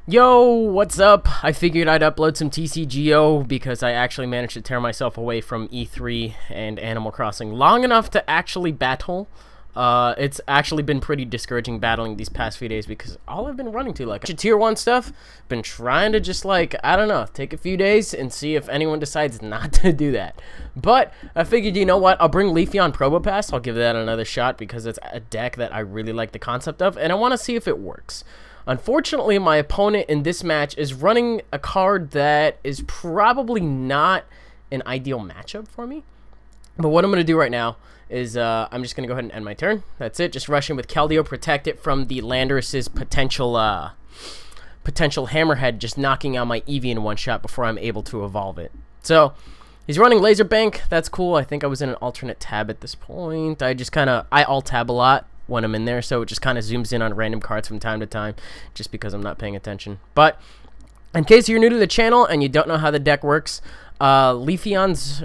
Yo, what's up? I figured I'd upload some TCGO because I actually managed to tear myself away from E3 and Animal Crossing long enough to actually battle. It's actually been pretty discouraging battling these past few days because all I've been running to, like, tier 1 stuff, been trying to just, like, I don't know, take a few days and see if anyone decides not to do that. But I figured, you know what, I'll bring Leafeon Probopass. I'll give that another shot because it's a deck that I really like the concept of, and I want to see if it works. Unfortunately, my opponent in this match is running a card that is probably not an ideal matchup for me. But what I'm going to do right now is I'm just going to go ahead and end my turn. That's it. Just rush in with Keldeo, protect it from the Landorus's potential Hammerhead, just knocking out my Eevee in one shot before I'm able to evolve it. So he's running Laser Bank. That's cool. I think I was in an alternate tab at this point. I alt tab a lot when I'm in there, so it just kind of zooms in on random cards from time to time just because I'm not paying attention. But in case you're new to the channel and you don't know how the deck works, Leafeon's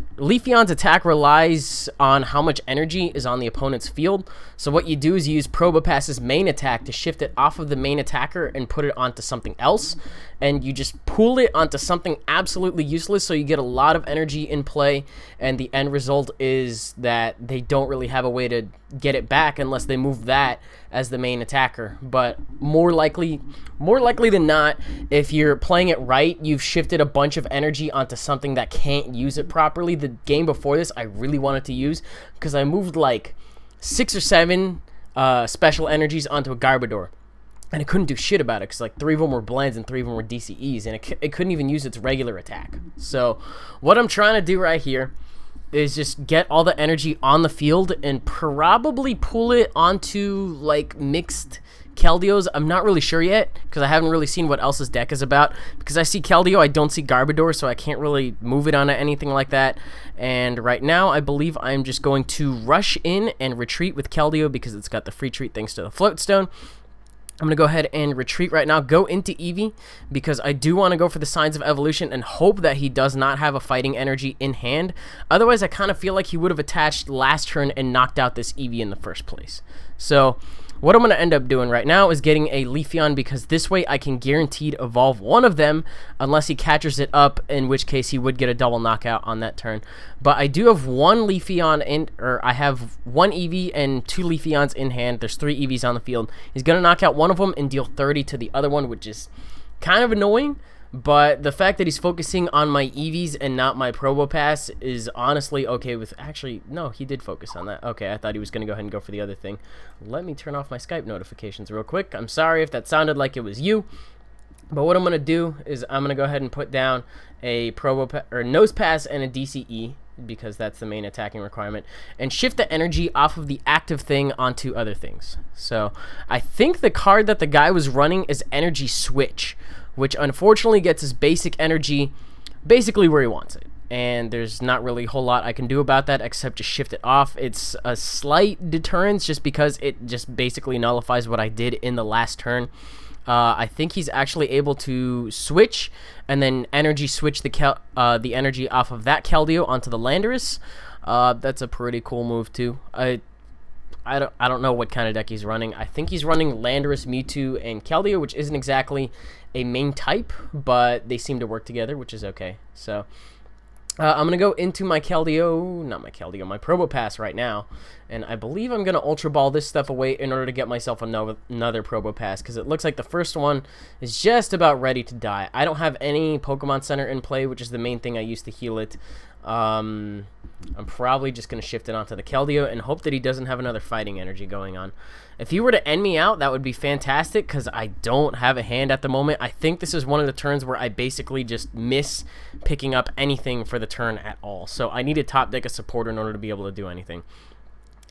attack relies on how much energy is on the opponent's field. So what you do is you use Probopass's main attack to shift it off of the main attacker and put it onto something else, and you just pool it onto something absolutely useless, so you get a lot of energy in play, and the end result is that they don't really have a way to get it back unless they move that as the main attacker. But more likely than not, if you're playing it right, you've shifted a bunch of energy onto something that can't use it properly. The game before this, I really wanted to use because I moved like 6 or 7 special energies onto a Garbodor, and it couldn't do shit about it because like 3 of them were blends and 3 of them were DCEs, and it couldn't even use its regular attack. So what I'm trying to do right here is just get all the energy on the field and probably pull it onto like mixed Keldeos. I'm not really sure yet because I haven't really seen what else his deck is about. Because I see Keldeo, I don't see Garbodor, so I can't really move it onto anything like that. And right now, I believe I'm just going to rush in and retreat with Keldeo because it's got the free treat thanks to the Float Stone. I'm going to go ahead and retreat right now, go into Eevee, because I do want to go for the Signs of Evolution and hope that he does not have a fighting energy in hand. Otherwise, I kind of feel like he would have attached last turn and knocked out this Eevee in the first place. So what I'm going to end up doing right now is getting a Leafeon, because this way I can guaranteed evolve one of them unless he catches it up, in which case he would get a double knockout on that turn. But I do have one Leafeon, I have one Eevee and 2 Leafeons in hand. There's 3 Eevees on the field. He's going to knock out one of them and deal 30 to the other one, which is kind of annoying. But the fact that he's focusing on my Eevees and not my Probopass is honestly okay with... Actually, no, he did focus on that. Okay, I thought he was going to go ahead and go for the other thing. Let me turn off my Skype notifications real quick. I'm sorry if that sounded like it was you. But what I'm going to do is I'm going to go ahead and put down a Nose Pass and a DCE, because that's the main attacking requirement, and shift the energy off of the active thing onto other things. So I think the card that the guy was running is Energy Switch, which unfortunately gets his basic energy basically where he wants it. And there's not really a whole lot I can do about that except just shift it off. It's a slight deterrence just because it just basically nullifies what I did in the last turn. I think he's actually able to switch and then energy switch the energy off of that Keldeo onto the Landorus. That's a pretty cool move too. I don't know what kind of deck he's running. I think he's running Landorus, Mewtwo, and Keldeo, which isn't exactly a main type, but they seem to work together, which is okay. So I'm going to go into my my Probopass right now, and I believe I'm going to Ultra Ball this stuff away in order to get myself another Probopass, because it looks like the first one is just about ready to die. I don't have any Pokemon Center in play, which is the main thing I use to heal it. I'm probably just going to shift it onto the Keldeo and hope that he doesn't have another fighting energy going on. If he were to end me out, that would be fantastic, because I don't have a hand at the moment. I think this is one of the turns where I basically just miss picking up anything for the turn at all. So I need to top deck a supporter in order to be able to do anything.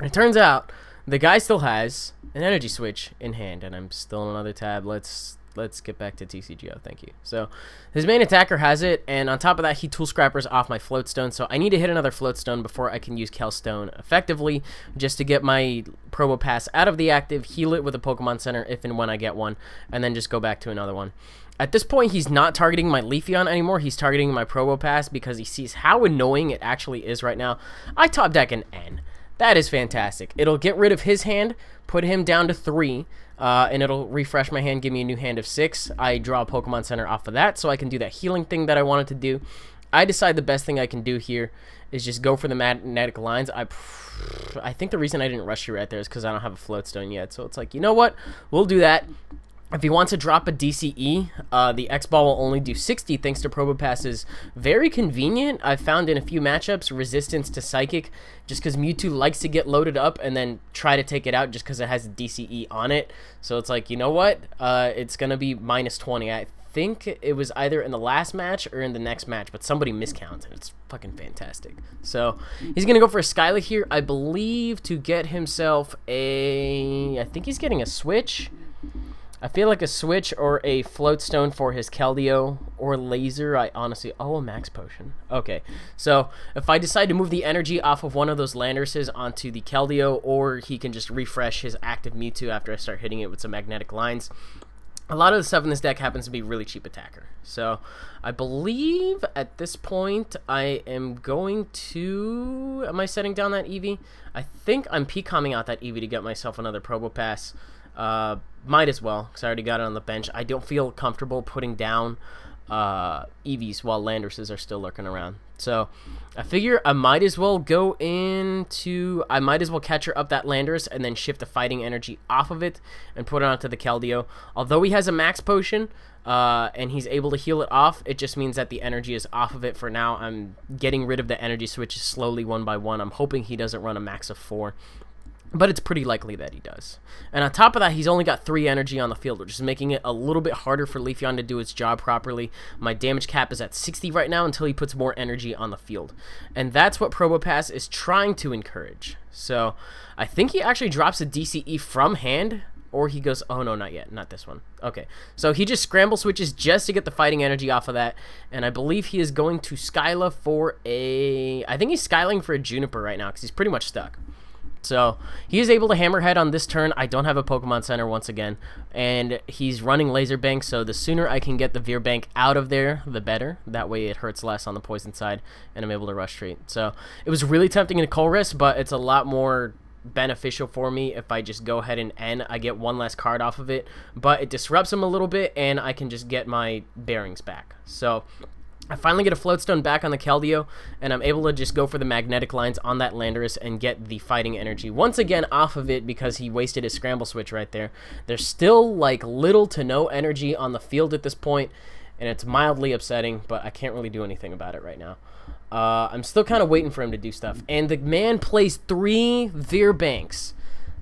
And it turns out the guy still has an Energy Switch in hand, and I'm still in another tab. Let's get back to TCGO. Thank you. So his main attacker has it, and on top of that, he Tool Scrappers off my Float Stone. So I need to hit another Float Stone before I can use Kel Stone effectively, just to get my Probopass out of the active, heal it with a Pokemon Center if and when I get one, and then just go back to another one. At this point, he's not targeting my Leafeon anymore. He's targeting my Probopass because he sees how annoying it actually is right now. I top deck an N. That is fantastic. It'll get rid of his hand, put him down to 3, and it'll refresh my hand, give me a new hand of 6. I draw a Pokemon Center off of that, so I can do that healing thing that I wanted to do. I decide the best thing I can do here is just go for the magnetic lines. I think the reason I didn't rush you right there is because I don't have a Float Stone yet. So it's like, you know what? We'll do that. If he wants to drop a DCE, the X-Ball will only do 60 thanks to Probopass is very convenient. I've found in a few matchups resistance to Psychic just because Mewtwo likes to get loaded up and then try to take it out just because it has a DCE on it. So it's like, you know what? It's going to be minus 20. I think it was either in the last match or in the next match, but somebody miscounted. It's fucking fantastic. So he's going to go for a Skyla here, I believe, to get himself I think he's getting a switch. I feel like a switch or a Float Stone for his Keldeo or Laser. I honestly... Oh, a Max Potion. Okay. So, if I decide to move the energy off of one of those Landerses onto the Keldeo, or he can just refresh his active Mewtwo after I start hitting it with some magnetic lines. A lot of the stuff in this deck happens to be really cheap attacker. So, I believe at this point I am going to... Am I setting down that Eevee? I think I'm P-comming out that Eevee to get myself another Probopass. Might as well, because I already got it on the bench. I don't feel comfortable putting down Eevees while Landerses are still lurking around. So I figure I might as well go into... I might as well catch her up that Landorus and then shift the fighting energy off of it and put it onto the Keldeo. Although he has a Max Potion and he's able to heal it off, it just means that the energy is off of it for now. I'm getting rid of the energy switches slowly one by one. I'm hoping he doesn't run a max of 4. But it's pretty likely that he does. And on top of that, he's only got 3 energy on the field, which is making it a little bit harder for Leafeon to do its job properly. My damage cap is at 60 right now until he puts more energy on the field. And that's what Probopass is trying to encourage. So I think he actually drops a DCE from hand, or he goes... Oh, no, not yet. Not this one. Okay. So he just scramble switches just to get the fighting energy off of that. And I believe he is going to Skyla for a... I think he's Skyling for a Juniper right now because he's pretty much stuck. So he is able to Hammerhead on this turn. I don't have a Pokemon Center once again, and he's running Laser Bank, so the sooner I can get the Veer Bank out of there, the better. That way it hurts less on the poison side, and I'm able to rush treat. So it was really tempting in a Colress, but it's a lot more beneficial for me if I just go ahead and end. I get one less card off of it, but it disrupts him a little bit, and I can just get my bearings back. So... I finally get a Float Stone back on the Keldeo, and I'm able to just go for the magnetic lines on that Landorus and get the fighting energy once again off of it because he wasted his scramble switch right there. There's still like little to no energy on the field at this point, and it's mildly upsetting, but I can't really do anything about it right now. I'm still kind of waiting for him to do stuff, and the man plays 3 Veer Banks.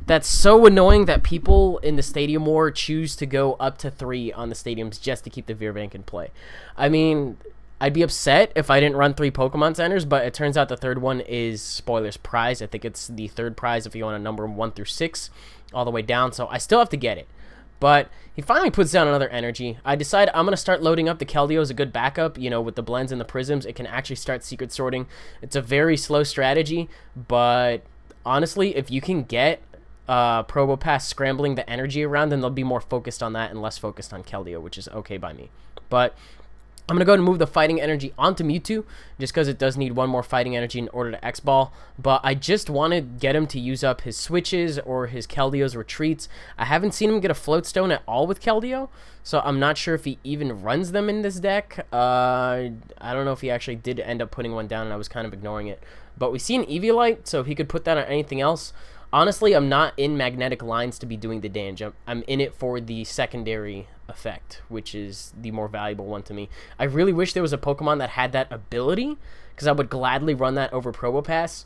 That's so annoying that people in the Stadium War choose to go up to 3 on the stadiums just to keep the Veer Bank in play. I mean... I'd be upset if I didn't run 3 Pokemon Centers, but it turns out the third one is, spoilers, prize. I think it's the third prize if you want to number 1 through 6 all the way down, so I still have to get it. But he finally puts down another energy. I decide I'm going to start loading up the Keldeo as a good backup. You know, with the blends and the prisms, it can actually start secret sorting. It's a very slow strategy, but honestly, if you can get Probopass scrambling the energy around, then they'll be more focused on that and less focused on Keldeo, which is okay by me. But... I'm going to go ahead and move the fighting energy onto Mewtwo, just because it does need 1 more fighting energy in order to X-Ball. But I just want to get him to use up his switches or his Keldeo's retreats. I haven't seen him get a Float Stone at all with Keldeo, so I'm not sure if he even runs them in this deck. I don't know if he actually did end up putting one down, and I was kind of ignoring it. But we see an Eviolite, so he could put that on anything else. Honestly, I'm not in magnetic lines to be doing the damage. I'm in it for the secondary effect, which is the more valuable one to me. I really wish there was a Pokemon that had that ability, because I would gladly run that over Probopass,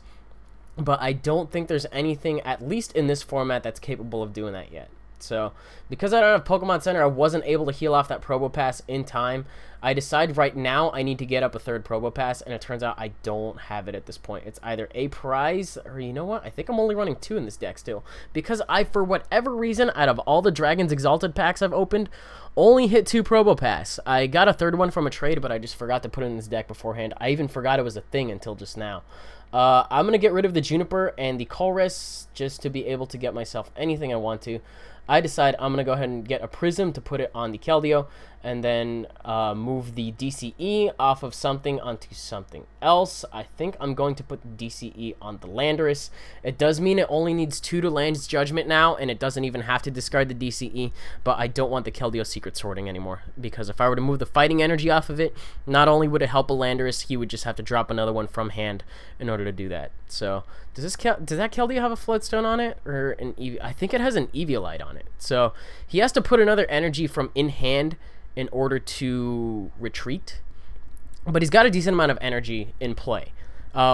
but I don't think there's anything, at least in this format, that's capable of doing that yet. So, because I don't have Pokemon Center, I wasn't able to heal off that Probopass in time. I decide right now I need to get up a 3rd Probopass, and it turns out I don't have it at this point. It's either a prize, or you know what? I think I'm only running 2 in this deck still. Because I, for whatever reason, out of all the Dragon's Exalted packs I've opened, only hit 2 Probopass. I got a 3rd one from a trade, but I just forgot to put it in this deck beforehand. I even forgot it was a thing until just now. I'm going to get rid of the Juniper and the Colress just to be able to get myself anything I want to. I decide I'm going to go ahead and get a Prism to put it on the Keldeo, and then move the DCE off of something onto something else. I think I'm going to put the DCE on the Landorus. It does mean it only needs 2 to land its Judgment now, and it doesn't even have to discard the DCE, but I don't want the Keldeo Secret Sorting anymore, because if I were to move the Fighting Energy off of it, not only would it help a Landorus, he would just have to drop another one from hand in order to do that. So, does that Keldeo have a Floodstone on it? Or an I think it has an Eviolite on it. So, he has to put another energy from in hand in order to retreat, but he's got a decent amount of energy in play,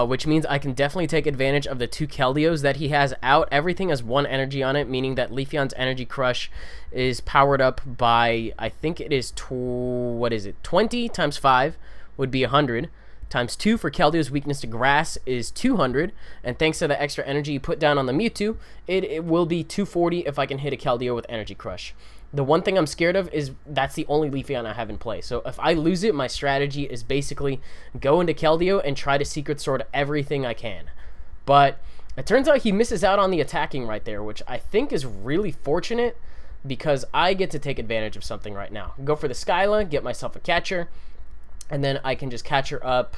which means I can definitely take advantage of the 2 Keldeos that he has out. Everything has 1 energy on it, meaning that Leafeon's Energy Crush is powered up by, I think it is 20 times 5 would be 100, times 2 for Keldeo's weakness to grass is 200, and thanks to the extra energy you put down on the Mewtwo, it will be 240 if I can hit a Keldeo with Energy Crush. The one thing I'm scared of is that's the only Leafeon I have in play. So if I lose it, my strategy is basically go into Keldeo and try to Secret Sword everything I can. But it turns out he misses out on the attacking right there, which I think is really fortunate because I get to take advantage of something right now. Go for the Skyla, get myself a catcher, and then I can just catcher up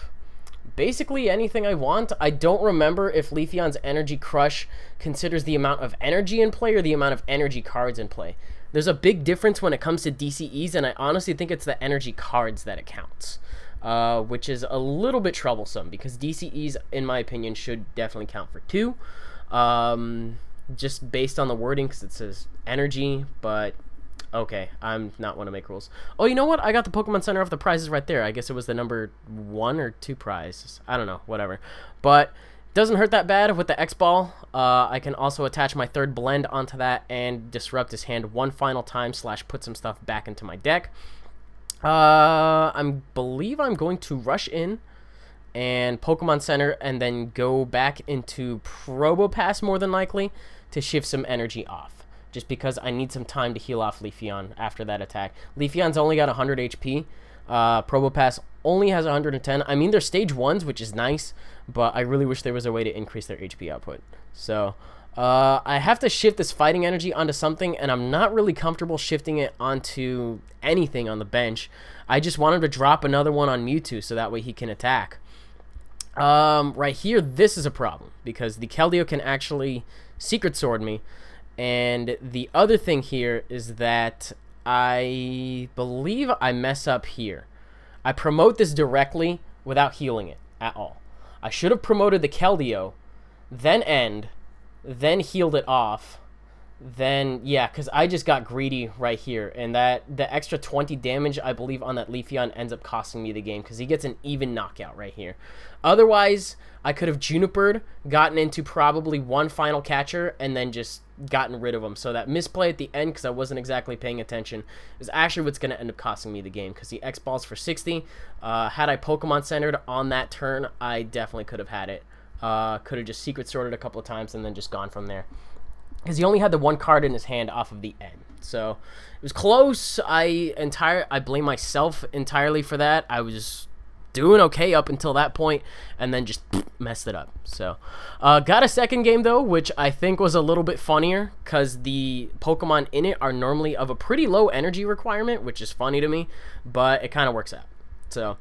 basically anything I want. I don't remember if Leafeon's Energy Crush considers the amount of energy in play or the amount of energy cards in play. There's a big difference when it comes to DCEs, and I honestly think it's the energy cards that it counts, which is a little bit troublesome because DCEs, in my opinion, should definitely count for 2, just based on the wording because it says energy, but okay, I'm not one to make rules. Oh, you know what? I got the Pokemon Center off the prizes right there. I guess it was the number 1 or 2 prize. I don't know, whatever. But doesn't hurt that bad with the X-Ball. I can also attach my 3rd blend onto that and disrupt his hand one final time / put some stuff back into my deck. I believe I'm going to rush in and Pokemon Center and then go back into Probopass more than likely to shift some energy off, just because I need some time to heal off Leafeon after that attack. Leafeon's only got 100 HP. Probopass only has 110. I mean, they're stage 1s, which is nice, but I really wish there was a way to increase their HP output. So, I have to shift this fighting energy onto something, and I'm not really comfortable shifting it onto anything on the bench. I just want him to drop another one on Mewtwo so that way he can attack. Right here, this is a problem, because the Keldeo can actually Secret Sword me, and the other thing here is that I believe I mess up here. I promote this directly without healing it at all. I should have promoted the Keldeo, then end, then healed it off, then, yeah, because I just got greedy right here, and that the extra 20 damage, I believe, on that Leafeon ends up costing me the game, because he gets an even knockout right here. Otherwise, I could have Junipered, gotten into probably one final catcher, and then just gotten rid of him. So that misplay at the end, because I wasn't exactly paying attention, is actually what's going to end up costing me the game, because the X-Balls for 60. Had I Pokemon Centered on that turn, I definitely could have had it. Could have just Secret Sorted a couple of times and then just gone from there, because he only had the one card in his hand off of the end. So it was close. I blame myself entirely for that. I was doing okay up until that point and then just messed it up. So got a second game though, which I think was a little bit funnier, because the Pokemon in it are normally of a pretty low energy requirement, which is funny to me, but it kind of works out. So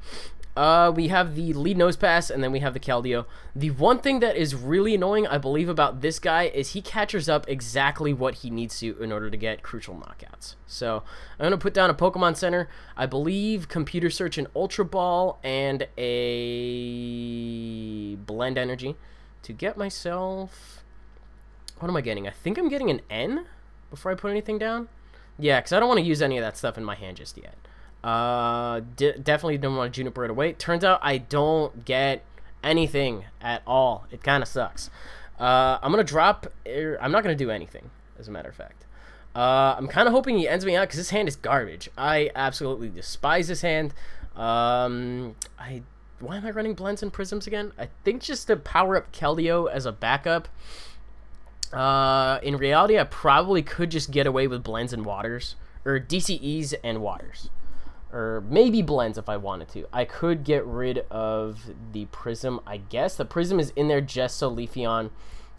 we have the lead Nosepass, and then we have the Keldeo. The one thing that is really annoying, I believe, about this guy is he catches up exactly what he needs to in order to get crucial knockouts. So I'm going to put down a Pokemon Center, I believe Computer Search and Ultra Ball, and a Blend Energy to get myself... What am I getting? I think I'm getting an N before I put anything down. Yeah, because I don't want to use any of that stuff in my hand just yet. Definitely don't want to Juniper it away. Turns out I don't get anything at all. It kind of sucks. I'm gonna drop. I'm not gonna do anything, as a matter of fact. I'm kind of hoping he ends me out, because his hand is garbage. I absolutely despise his hand. Why am I running Blends and Prisms again? I think just to power up Keldeo as a backup. In reality, I probably could just get away with Blends and Waters, or DCEs and Waters. Or maybe Blends if I wanted to. I could get rid of the Prism, I guess. The Prism is in there just so Leafeon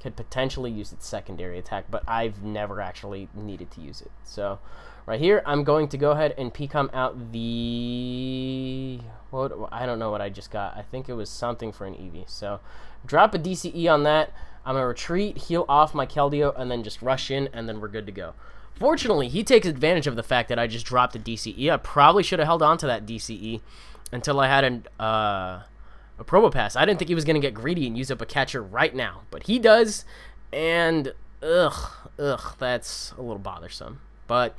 could potentially use its secondary attack, but I've never actually needed to use it. So right here, I'm going to go ahead and P-com out the... I don't know what I just got. I think it was something for an Eevee. So drop a DCE on that. I'm going to retreat, heal off my Keldeo, and then just rush in, and then we're good to go. Fortunately, he takes advantage of the fact that I just dropped a DCE. I probably should have held on to that DCE until I had a Probopass. I didn't think he was going to get greedy and use up a catcher right now, but he does, and that's a little bothersome. But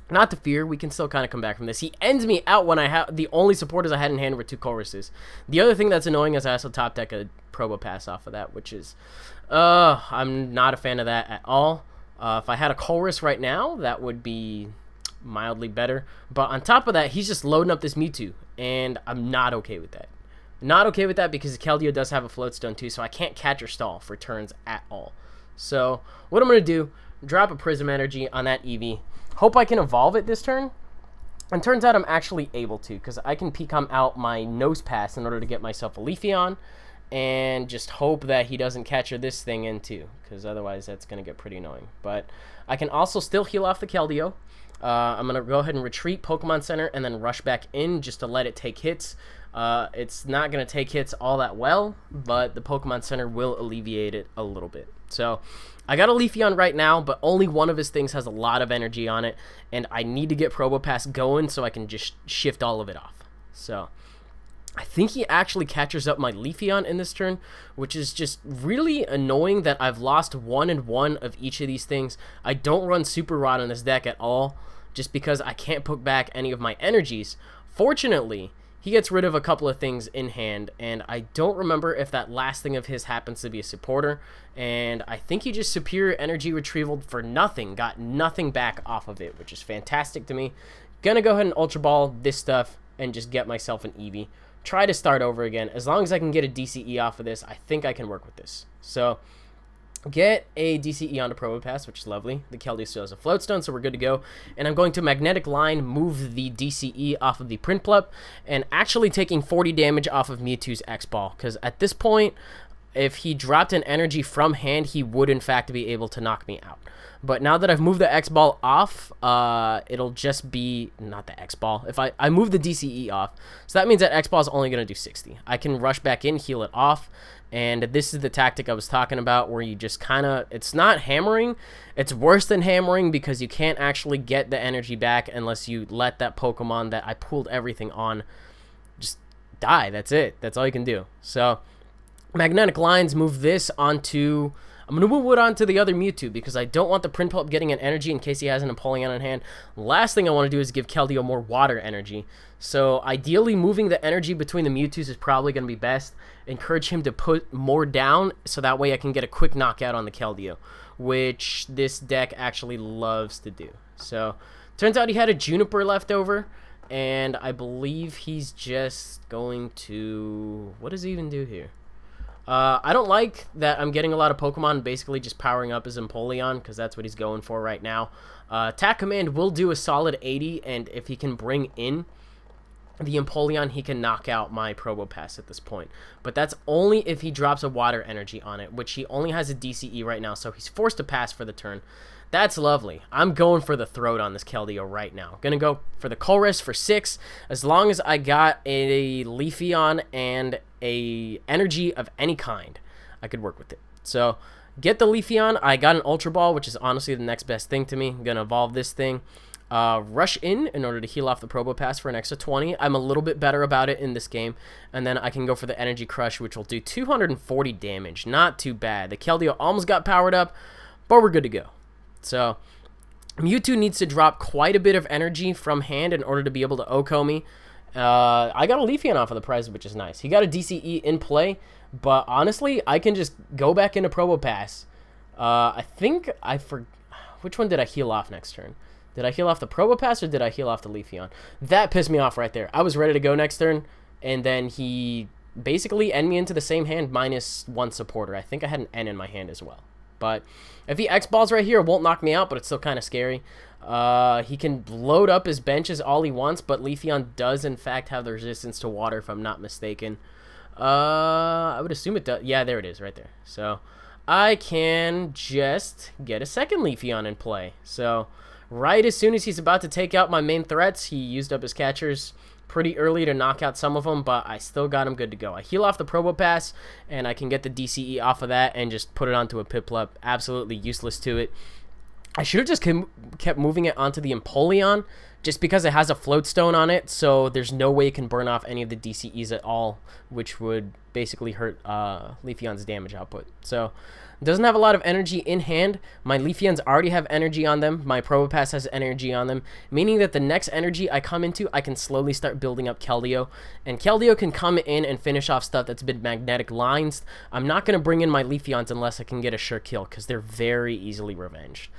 not to fear, we can still kind of come back from this. He ends me out when I have the only supporters I had in hand were 2 Choruses. The other thing that's annoying is I also top deck a Probopass off of that, which is I'm not a fan of that at all. If I had a Chorus right now, that would be mildly better. But on top of that, he's just loading up this Mewtwo, and I'm not okay with that. Not okay with that because Keldeo does have a Float Stone too, so I can't catch or stall for turns at all. So what I'm going to do, drop a Prism Energy on that Eevee. Hope I can evolve it this turn. And turns out I'm actually able to, because I can P-com out my Nose Pass in order to get myself a Leafeon. And just hope that he doesn't catcher this thing in too, because otherwise that's going to get pretty annoying. But I can also still heal off the Keldeo. I'm going to go ahead and retreat Pokemon Center and then rush back in just to let it take hits. It's not going to take hits all that well, but the Pokemon Center will alleviate it a little bit. So I got a Leafeon right now, but only one of his things has a lot of energy on it, and I need to get Probopass going so I can just shift all of it off. So I think he actually catches up my Leafeon in this turn, which is just really annoying that I've lost 1 and 1 of each of these things. I don't run Super Rod in this deck at all, just because I can't put back any of my energies. Fortunately, he gets rid of a couple of things in hand, and I don't remember if that last thing of his happens to be a supporter, and I think he just superior energy retrieval for nothing, got nothing back off of it, which is fantastic to me. Gonna go ahead and Ultra Ball this stuff and just get myself an Eevee. Try to start over again. As long as I can get a DCE off of this, I think I can work with this. So get a DCE onto Probopass, which is lovely. The Keldeo still has a Float Stone, so we're good to go. And I'm going to Magnetic Line, move the DCE off of the Prinplup, and actually taking 40 damage off of Mewtwo's X-Ball. Because at this point, if he dropped an energy from hand, he would in fact be able to knock me out. But now that I've moved the X-Ball off, it'll just be, not the X-Ball, if I move the DCE off, so that means that X-Ball is only going to do 60. I can rush back in, heal it off, and this is the tactic I was talking about, where you just kind of, it's not hammering, it's worse than hammering because you can't actually get the energy back unless you let that Pokemon that I pulled everything on just die. That's it. That's all you can do. So Magnetic Lines, move this onto... I'm going to move it onto the other Mewtwo because I don't want the Prinplup getting an energy in case he has an Empoleon on hand. Last thing I want to do is give Keldeo more water energy. So ideally moving the energy between the Mewtwo's is probably going to be best. Encourage him to put more down so that way I can get a quick knockout on the Keldeo, which this deck actually loves to do. So turns out he had a Juniper left over, and I believe he's just going to... What does he even do here? I don't like that I'm getting a lot of Pokemon basically just powering up his Empoleon, because that's what he's going for right now. Attack Command will do a solid 80, and if he can bring in the Empoleon, he can knock out my Probopass at this point. But that's only if he drops a Water Energy on it, which he only has a DCE right now, so he's forced to pass for the turn. That's lovely. I'm going for the Throat on this Keldeo right now. Gonna go for the Colress for 6. As long as I got a Leafeon and a energy of any kind, I could work with it. So get the Leafeon. I got an Ultra Ball, which is honestly the next best thing to me. I'm gonna evolve this thing. Rush in order to heal off the Probopass for an extra 20. I'm a little bit better about it in this game. And then I can go for the Energy Crush, which will do 240 damage. Not too bad. The Keldeo almost got powered up, but we're good to go. So Mewtwo needs to drop quite a bit of energy from hand in order to be able to OHKO me. I got a Leafeon off of the prize, which is nice. He got a DCE in play, but honestly, I can just go back into Probopass. I think which one did I heal off next turn? Did I heal off the Probopass or did I heal off the Leafeon? That pissed me off right there. I was ready to go next turn, and then he basically ended me into the same hand minus 1 supporter. I think I had an N in my hand as well. But if he X-Balls right here, it won't knock me out, but it's still kind of scary. He can load up his benches all he wants, but Leafeon does, in fact, have the resistance to water, if I'm not mistaken. I would assume it does. Yeah, there it is right there. So I can just get a second Leafeon in play. So right as soon as he's about to take out my main threats, he used up his catchers pretty early to knock out some of them, but I still got him good to go. I heal off the Probopass, and I can get the DCE off of that and just put it onto a Piplup. Absolutely useless to it. I should have just kept moving it onto the Empoleon, just because it has a float stone on it, so there's no way it can burn off any of the DCEs at all, which would basically hurt Leafeon's damage output. So it doesn't have a lot of energy in hand. My Leafeons already have energy on them. My Probopass has energy on them, meaning that the next energy I come into, I can slowly start building up Keldeo, and Keldeo can come in and finish off stuff that's been magnetic lines. I'm not going to bring in my Leafeons unless I can get a sure kill, because they're very easily revenged.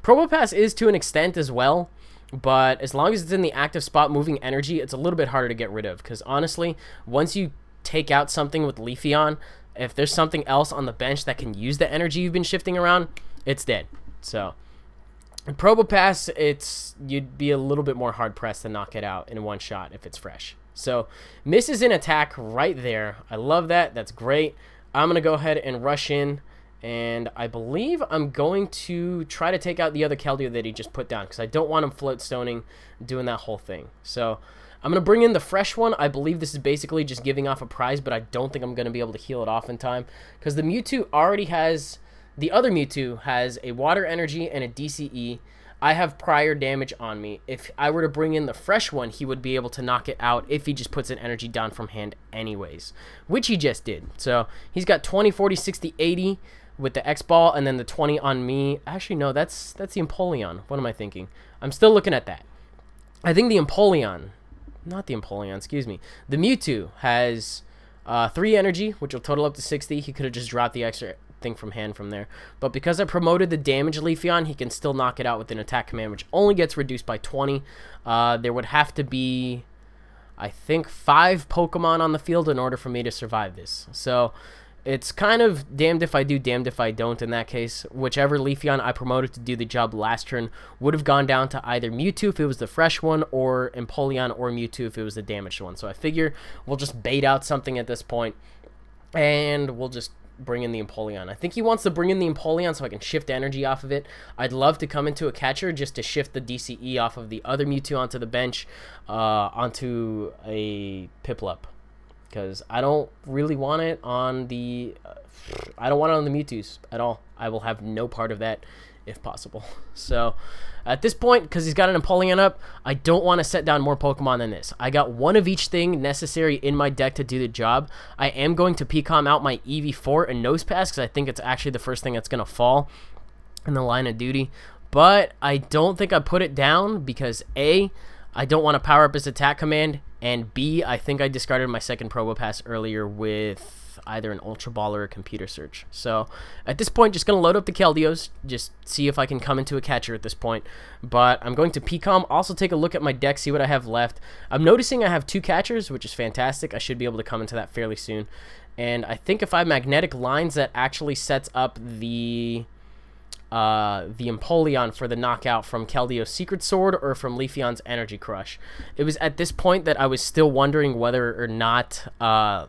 Probopass is to an extent as well, but as long as it's in the active spot moving energy, it's a little bit harder to get rid of, because honestly, once you take out something with Leafeon, if there's something else on the bench that can use the energy you've been shifting around, it's dead. So in Probopass, you'd be a little bit more hard pressed to knock it out in one shot if it's fresh. So misses in attack right there. I love that. That's great. I'm gonna go ahead and rush in, and I believe I'm going to try to take out the other Keldeo that he just put down, because I don't want him float stoning, doing that whole thing. So I'm going to bring in the fresh one. I believe this is basically just giving off a prize, but I don't think I'm going to be able to heal it off in time, because the Mewtwo already has, the other Mewtwo has a water energy and a DCE. I have prior damage on me. If I were to bring in the fresh one, he would be able to knock it out if he just puts an energy down from hand anyways, which he just did. So he's got 20, 40, 60, 80 with the X-Ball, and then the 20 on me. Actually, no, that's the Empoleon. What am I thinking? I'm still looking at that. I think the Empoleon, not the Empoleon, excuse me. The Mewtwo has 3 energy, which will total up to 60. He could have just dropped the extra thing from hand from there. But because I promoted the damage Leafeon, he can still knock it out with an attack command, which only gets reduced by 20. There would have to be, I think, 5 Pokemon on the field in order for me to survive this. So it's kind of damned if I do, damned if I don't in that case. Whichever Leafeon I promoted to do the job last turn would have gone down to either Mewtwo if it was the fresh one, or Empoleon or Mewtwo if it was the damaged one. So I figure we'll just bait out something at this point, and we'll just bring in the Empoleon. I think he wants to bring in the Empoleon so I can shift energy off of it. I'd love to come into a catcher just to shift the DCE off of the other Mewtwo onto the bench, onto a Piplup, because I don't really want it on the I don't want it on the Mewtwo's at all. I will have no part of that if possible. So at this point, because he's got an Empoleon up, I don't want to set down more Pokemon than this. I got one of each thing necessary in my deck to do the job. I am going to PCOM out my EV4 and Nosepass, because I think it's actually the first thing that's going to fall in the line of duty. But I don't think I put it down because A, I don't want to power up his attack command, and B, I think I discarded my second Probopass earlier with either an Ultra Ball or a Computer Search. So at this point, just going to load up the Keldeos, just see if I can come into a catcher at this point. But I'm going to PCOM, also take a look at my deck, see what I have left. I'm noticing I have 2 catchers, which is fantastic. I should be able to come into that fairly soon. And I think if I have Magnetic Lines, that actually sets up the Empoleon for the knockout from Keldeo's Secret Sword or from Leafeon's Energy Crush. It was at this point that I was still wondering whether or not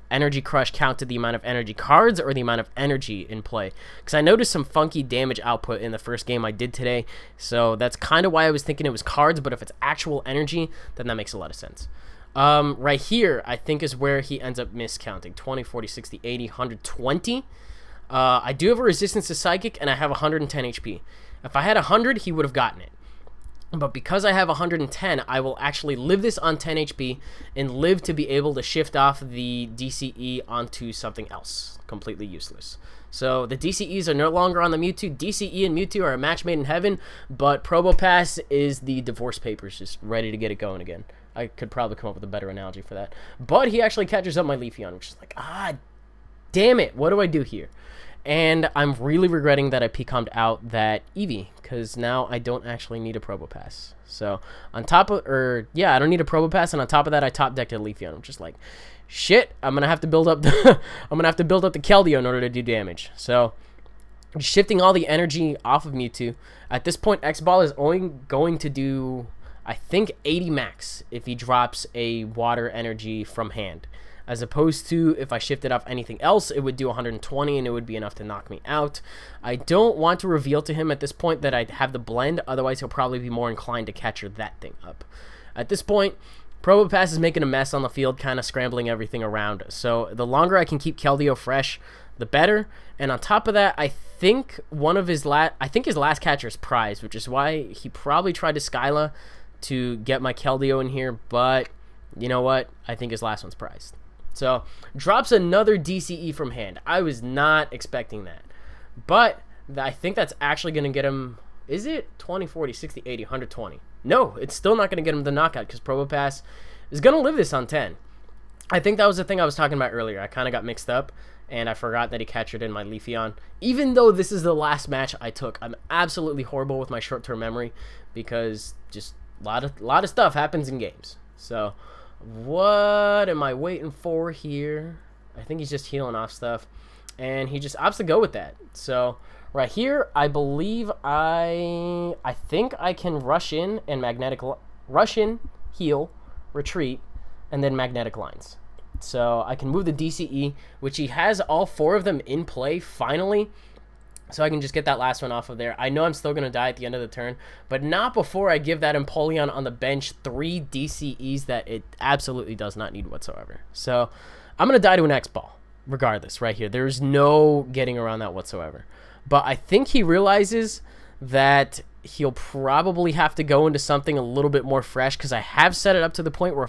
Energy Crush counted the amount of energy cards or the amount of energy in play, because I noticed some funky damage output in the first game I did today, so that's kind of why I was thinking it was cards. But if it's actual energy, then that makes a lot of sense. Right here, I think, is where he ends up miscounting. 20, 40, 60, 80, 120. I do have a resistance to Psychic, and I have 110 HP. If I had 100, he would have gotten it. But because I have 110, I will actually live this on 10 HP and live to be able to shift off the DCE onto something else. Completely useless. So the DCEs are no longer on the Mewtwo. DCE and Mewtwo are a match made in heaven, but Probopass is the divorce papers, just ready to get it going again. I could probably come up with a better analogy for that. But he actually catches up my Leafeon, which is like, damn it, what do I do here? And I'm really regretting that I PCOM'd out that Eevee, because now I don't actually need a Probopass. So on top of, I don't need a Probopass, and on top of that, I top decked a Leafeon. I'm just like, shit, I'm gonna have to build up the the Keldeo in order to do damage. So shifting all the energy off of Mewtwo. At this point, X-Ball is only going to do, I think, 80 max if he drops a water energy from hand. as opposed to if I shifted off anything else, it would do 120 and it would be enough to knock me out. I don't want to reveal to him at this point that I have the blend, otherwise he'll probably be more inclined to catcher that thing up. At this point, Probopass is making a mess on the field, kind of scrambling everything around. So the longer I can keep Keldeo fresh, the better. And on top of that, I think his last catcher is prized, which is why he probably tried to Skyla to get my Keldeo in here. But you know what? I think his last one's prized. So drops another DCE from hand. I was not expecting that, but I think that's actually going to get him. Is it 20, 40, 60, 80, 120? No, it's still not going to get him the knockout because Probopass is going to live this on 10. I think that was the thing I was talking about earlier. I kind of got mixed up, and I forgot that he captured in my Leafeon. Even though this is the last match I took, I'm absolutely horrible with my short-term memory because just a lot of stuff happens in games. So what am I waiting for here? I think he's just healing off stuff, and he just opts to go with that. So right here, I believe I think I can rush in and heal, retreat, and then magnetic lines. So I can move the DCE, which he has all 4 of them in play finally. So I can just get that last one off of there. I know I'm still going to die at the end of the turn, but not before I give that Empoleon on the bench 3 DCEs that it absolutely does not need whatsoever. So I'm going to die to an X-Ball, regardless, right here. There's no getting around that whatsoever. But I think he realizes that he'll probably have to go into something a little bit more fresh because I have set it up to the point where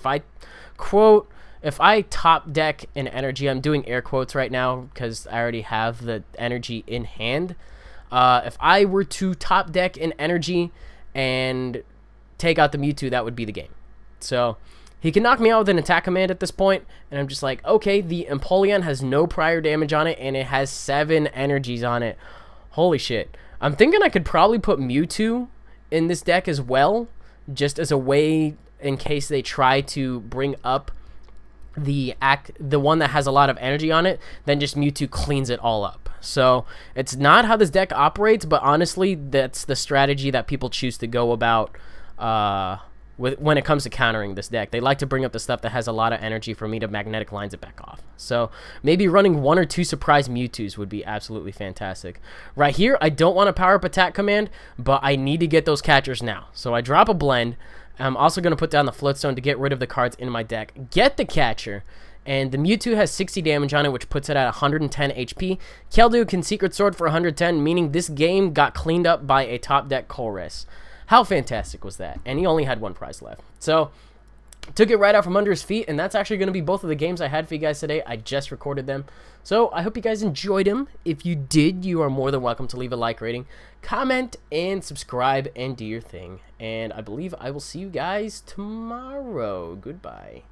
if I top deck an energy, I'm doing air quotes right now because I already have the energy in hand. If I were to top deck an energy and take out the Mewtwo, that would be the game. So he can knock me out with an attack command at this point, and I'm just like, okay, the Empoleon has no prior damage on it, and it has 7 energies on it. Holy shit. I'm thinking I could probably put Mewtwo in this deck as well, just as a way in case they try to bring up the one that has a lot of energy on it, then just Mewtwo cleans it all up. So it's not how this deck operates, but honestly, that's the strategy that people choose to go about when it comes to countering this deck. They like to bring up the stuff that has a lot of energy for me to magnetic lines it back off. So maybe running 1 or 2 surprise Mewtwo's would be absolutely fantastic. Right here, I don't want to power up attack command, but I need to get those catchers now. So I drop a blend. I'm also going to put down the Floatstone to get rid of the cards in my deck. Get the catcher, and the Mewtwo has 60 damage on it, which puts it at 110 HP. Keldeo can Secret Sword for 110, meaning this game got cleaned up by a top deck Colress. How fantastic was that? And he only had 1 prize left. So took it right out from under his feet, and that's actually going to be both of the games I had for you guys today. I just recorded them. So I hope you guys enjoyed them. If you did, you are more than welcome to leave a like rating, comment, and subscribe, and do your thing. And I believe I will see you guys tomorrow. Goodbye.